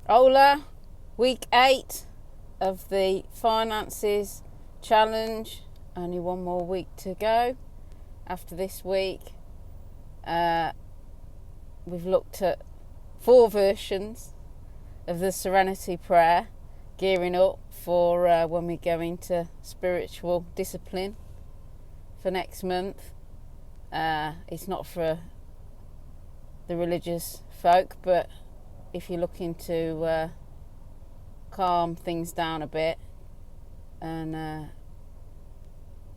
Hola, week 8 of the finances challenge. Only one more week to go. After this week, we've looked at 4 versions of the Serenity Prayer, gearing up for when we go into spiritual discipline for next month. It's not for the religious folk, but if you're looking to calm things down a bit and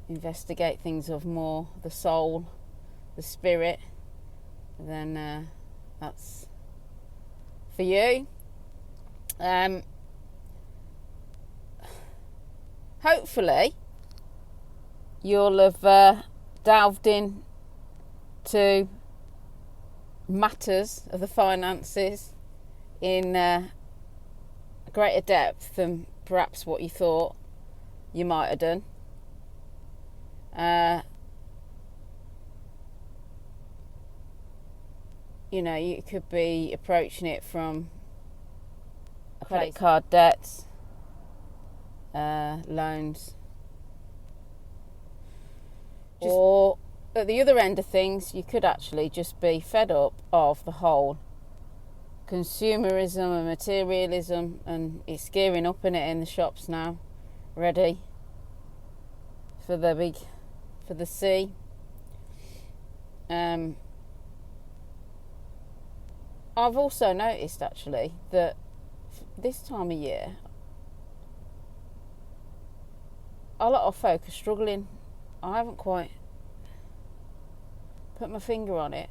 investigate things of more the soul, the spirit, then that's for you. Hopefully you'll have delved in to matters of the finances in greater depth than perhaps what you thought you might have done. You could be approaching it from credit card debts, loans, or at the other end of things, you could actually just be fed up of the whole consumerism and materialism, and it's gearing up in it in the shops now, ready for the sea. I've also noticed actually that this time of year a lot of folk are struggling. I haven't quite put my finger on it.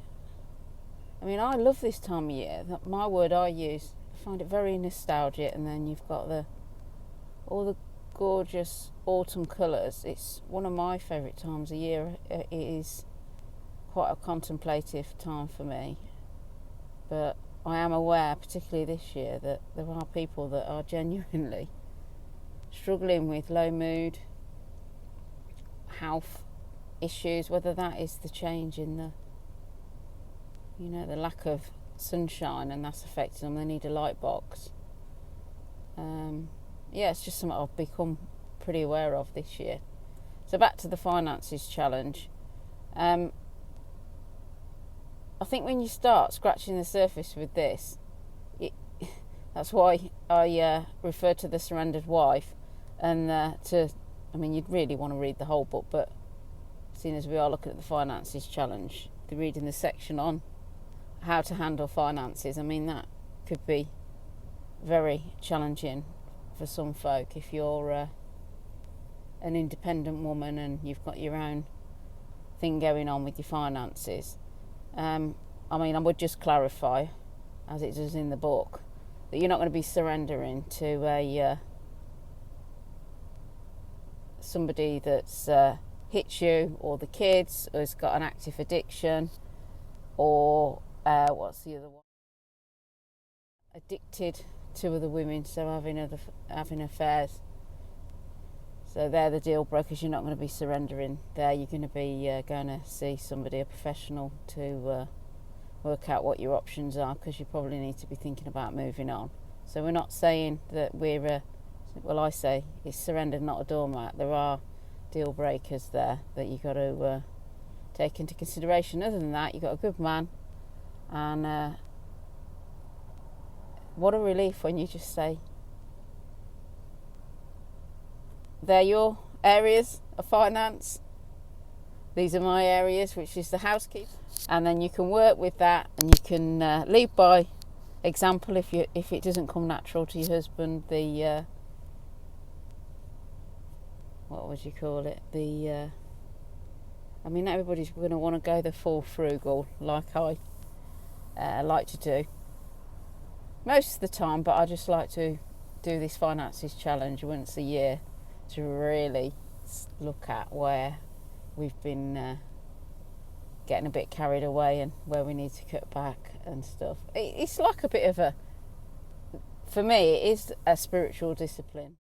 I mean, I love this time of year. My word I use. I find it very nostalgic, and then you've got all the gorgeous autumn colours. It's one of my favourite times of year. It is quite a contemplative time for me. But I am aware, particularly this year, that there are people that are genuinely struggling with low mood, health issues, whether that is the change in the lack of sunshine and that's affecting them. They need a light box. It's just something I've become pretty aware of this year. So back to the finances challenge. I think when you start scratching the surface with this, that's why I refer to the surrendered wife, and you'd really want to read the whole book, but seeing as we are looking at the finances challenge, reading the section on how to handle finances, that could be very challenging for some folk if you're an independent woman and you've got your own thing going on with your finances. I would just clarify, as it does in the book, that you're not going to be surrendering to somebody that's hit you, or the kids, or has got an active addiction, or what's the other one? Addicted to other women, so having affairs. So they're the deal breakers. You're not going to be surrendering there. You're going to be going to see somebody, a professional, to work out what your options are, because you probably need to be thinking about moving on. So we're not saying that I say it's surrender, not a doormat. There are deal breakers there that you've got to take into consideration. Other than that, you've got a good man, and what a relief when you just say, they're your areas of finance, these are my areas, which is the housekeeper, and then you can work with that, and you can lead by example if it doesn't come natural to your husband. The what would you call it? Everybody's going to want to go the full frugal, like I like to do most of the time, but I just like to do this finances challenge once a year to really look at where we've been getting a bit carried away and where we need to cut back and stuff. It's like a bit of for me, it is a spiritual discipline.